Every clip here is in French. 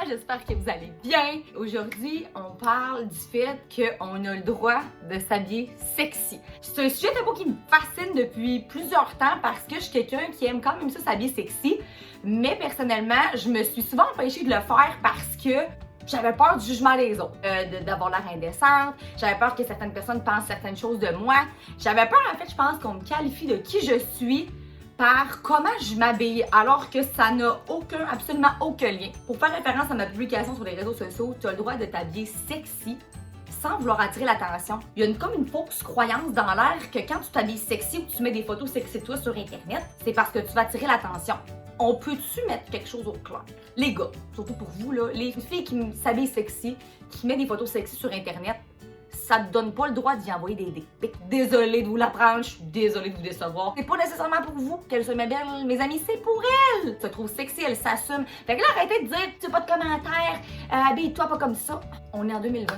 j'espère que vous allez bien. Aujourd'hui, on parle du fait qu'on a le droit de s'habiller sexy. C'est un sujet tabou qui me fascine depuis plusieurs temps parce que je suis quelqu'un qui aime quand même ça s'habiller sexy. Mais personnellement, je me suis souvent empêchée de le faire parce que j'avais peur du jugement des autres, d'avoir l'air indécente. J'avais peur que certaines personnes pensent certaines choses de moi. J'avais peur, en fait, je pense qu'on me qualifie de qui je suis par comment je m'habille, alors que ça n'a absolument aucun lien. Pour faire référence à ma publication sur les réseaux sociaux, tu as le droit de t'habiller sexy sans vouloir attirer l'attention. Il y a comme une fausse croyance dans l'air que quand tu t'habilles sexy ou que tu mets des photos sexy de toi sur Internet, c'est parce que tu vas attirer l'attention. On peut-tu mettre quelque chose au clair? Les gars, surtout pour vous, là, les filles qui s'habillent sexy, qui mettent des photos sexy sur Internet, ça te donne pas le droit d'y envoyer des dick pics. Désolée de vous l'apprendre, je suis désolée de vous décevoir. C'est pas nécessairement pour vous qu'elle se met belle, mes amis, c'est pour elle! Elle se trouve sexy, elle s'assume. Fait que là, arrêtez de dire, tu pas de commentaires, habille-toi pas comme ça. On est en 2020.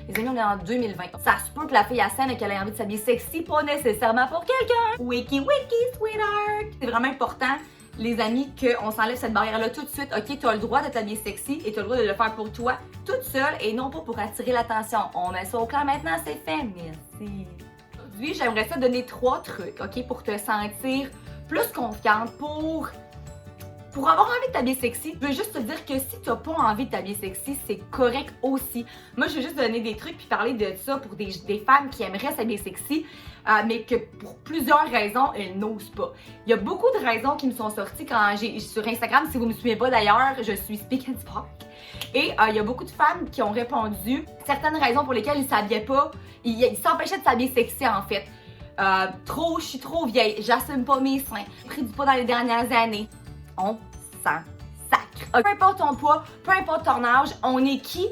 Les amis, on est en 2020. Ça se peut que la fille à scène et qu'elle ait envie de s'habiller sexy, pas nécessairement pour quelqu'un. Wiki wiki, sweetheart! C'est vraiment important, les amis, qu'on s'enlève cette barrière-là tout de suite. Ok, tu as le droit de t'habiller sexy et tu as le droit de le faire pour toi, toute seule et non pas pour attirer l'attention. On met ça au clair maintenant, c'est fait. Merci. Aujourd'hui, j'aimerais ça donner 3 trucs, ok, pour te sentir plus confiante, pour avoir envie de t'habiller sexy. Je veux juste te dire que si t'as pas envie de t'habiller sexy, c'est correct aussi. Moi, je veux juste donner des trucs puis parler de ça pour des femmes qui aimeraient s'habiller sexy, mais que pour plusieurs raisons, elles n'osent pas. Il y a beaucoup de raisons qui me sont sorties quand sur Instagram. Si vous me suivez pas d'ailleurs, je suis Speak and Spark. Et il y a beaucoup de femmes qui ont répondu certaines raisons pour lesquelles ils s'habillaient pas. Ils s'empêchaient de s'habiller sexy en fait. Je suis trop vieille, j'assume pas mes seins, j'ai pris du poids dans les dernières années. On s'en sacre. Peu importe ton poids, peu importe ton âge, on est qui,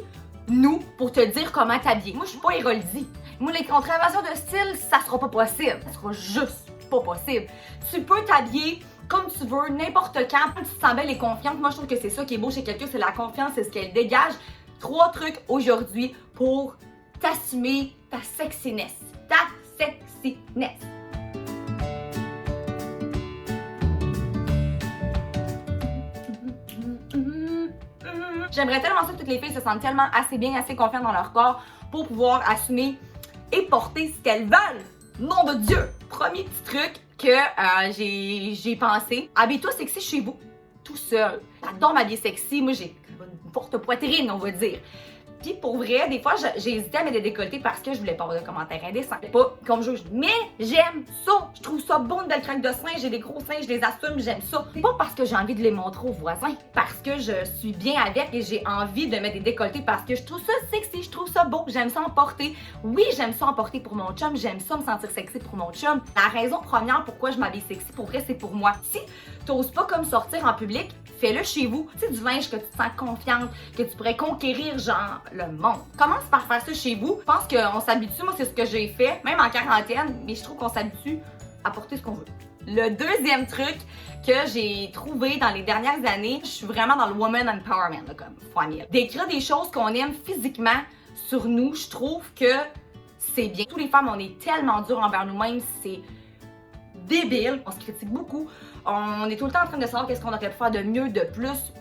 nous, pour te dire comment t'habiller? Moi, je suis pas érudite. Moi, les contraventions de style, ça sera pas possible. Ça sera juste pas possible. Tu peux t'habiller comme tu veux, n'importe quand tu te sens belle et confiante. Moi, je trouve que c'est ça qui est beau chez quelqu'un, c'est la confiance, c'est ce qu'elle dégage. 3 trucs aujourd'hui pour t'assumer ta sexiness. Ta sexiness. J'aimerais tellement ça que toutes les filles se sentent tellement assez bien, assez confiantes dans leur corps pour pouvoir assumer et porter ce qu'elles veulent. Nom de Dieu! Premier petit truc que j'ai pensé. Habille-toi sexy chez vous, tout seul. J'adore m'habiller sexy. Moi, j'ai une forte poitrine, on va dire. Puis pour vrai, des fois, j'ai hésité à mettre des décolletés parce que je voulais pas avoir de commentaires indécents. Pas comme juge. Mais j'aime ça. Je trouve ça beau, une belle craque de seins. J'ai des gros seins, je les assume, j'aime ça. C'est pas parce que j'ai envie de les montrer aux voisins. Parce que je suis bien avec et j'ai envie de mettre des décolletés parce que je trouve ça sexy, je trouve ça beau, j'aime ça en porter. Oui, j'aime ça en porter pour mon chum, j'aime ça me sentir sexy pour mon chum. La raison première pourquoi je m'habille sexy, pour vrai, c'est pour moi. Si t'oses pas comme sortir en public, fais-le chez vous. Tu sais, du linge que tu te sens confiante, que tu pourrais conquérir, genre, le monde. Commence par faire ça chez vous. Je pense qu'on s'habitue, moi, c'est ce que j'ai fait, même en quarantaine, mais je trouve qu'on s'habitue à porter ce qu'on veut. Le deuxième truc que j'ai trouvé dans les dernières années, je suis vraiment dans le woman empowerment, là, comme famille. D'écrire des choses qu'on aime physiquement sur nous, je trouve que c'est bien. Tous les femmes, on est tellement dures envers nous-mêmes, c'est débile. On se critique beaucoup. On est tout le temps en train de savoir qu'est-ce qu'on aurait pu faire de mieux, de plus.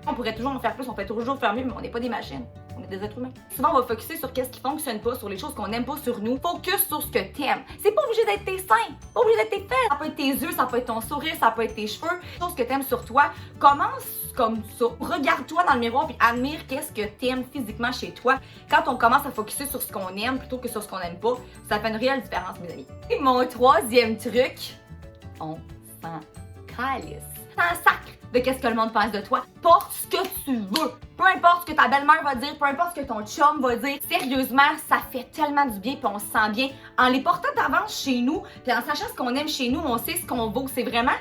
On pourrait toujours en faire plus, on peut toujours faire mieux, mais on n'est pas des machines. On est des êtres humains. Souvent, on va focuser sur qu'est-ce qui fonctionne pas, sur les choses qu'on n'aime pas sur nous. Focus sur ce que t'aimes. C'est pas obligé d'être tes seins, pas obligé d'être tes fesses. Ça peut être tes yeux, ça peut être ton sourire, ça peut être tes cheveux. Chose que t'aimes sur toi. Commence comme ça. Regarde-toi dans le miroir puis admire qu'est-ce que t'aimes physiquement chez toi. Quand on commence à focuser sur ce qu'on aime plutôt que sur ce qu'on n'aime pas, ça fait une réelle différence, mes amis. Et mon troisième truc, on s'en calisse. T'en sacre de qu'est-ce que le monde pense de toi. Porte ce que tu veux. Peu importe ce que ta belle-mère va dire, peu importe ce que ton chum va dire. Sérieusement, ça fait tellement du bien puis on se sent bien. En les portant d'avance chez nous, puis en sachant ce qu'on aime chez nous, on sait ce qu'on vaut. C'est vraiment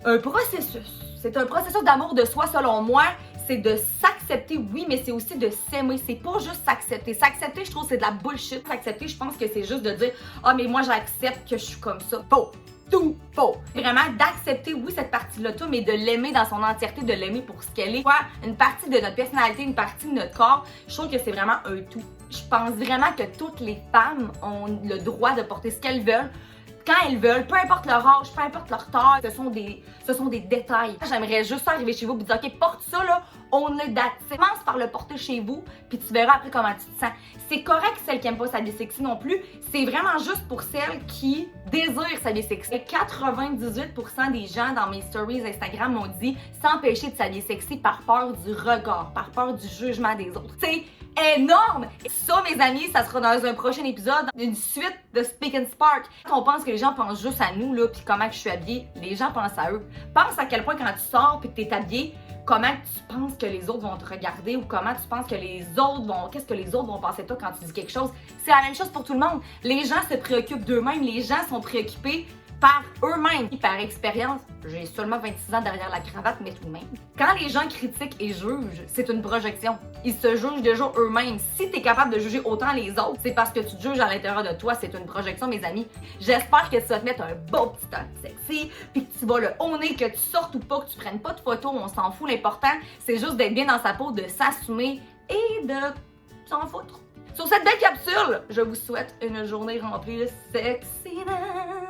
un processus. C'est un processus d'amour de soi selon moi. C'est de s'accepter, oui, mais c'est aussi de s'aimer. C'est pas juste s'accepter. S'accepter, je trouve, c'est de la bullshit. S'accepter, je pense que c'est juste de dire « Ah, mais moi, j'accepte que je suis comme ça. » Faux! Tout faux. Vraiment d'accepter, oui, cette partie-là, tout, mais de l'aimer dans son entièreté, de l'aimer pour ce qu'elle est. Une partie de notre personnalité, une partie de notre corps, je trouve que c'est vraiment un tout. Je pense vraiment que toutes les femmes ont le droit de porter ce qu'elles veulent, quand elles veulent, peu importe leur âge, peu importe leur taille, ce sont des détails. J'aimerais juste arriver chez vous et dire, OK, porte ça là, own it, that's it. Commence par le porter chez vous, puis tu verras après comment tu te sens. C'est correct celles qui n'aiment pas s'habiller sexy non plus, c'est vraiment juste pour celles qui désirent s'habiller sexy. 98% des gens dans mes stories Instagram m'ont dit s'empêcher de s'habiller sexy par peur du regard, par peur du jugement des autres. C'est énorme! Ça, mes amis, ça sera dans un prochain épisode, une suite de Speak and Spark. Quand on pense que les gens pensent juste à nous, là, puis comment que je suis habillée, les gens pensent à eux. Pense à quel point quand tu sors puis que t'es habillée, comment tu penses que les autres vont te regarder ou comment tu penses que les autres vont... Qu'est-ce que les autres vont penser de toi quand tu dis quelque chose? C'est la même chose pour tout le monde. Les gens se préoccupent d'eux-mêmes, les gens sont préoccupés par eux-mêmes. Par expérience, j'ai seulement 26 ans derrière la cravate, mais tout de même. Quand les gens critiquent et jugent, c'est une projection. Ils se jugent déjà eux-mêmes. Si tu es capable de juger autant les autres, c'est parce que tu te juges à l'intérieur de toi. C'est une projection, mes amis. J'espère que tu vas te mettre un beau petit temps sexy, puis que tu vas le honner, que tu sortes ou pas, que tu prennes pas de photos, on s'en fout. L'important, c'est juste d'être bien dans sa peau, de s'assumer et de s'en foutre. Sur cette belle capsule, je vous souhaite une journée remplie de sexiness.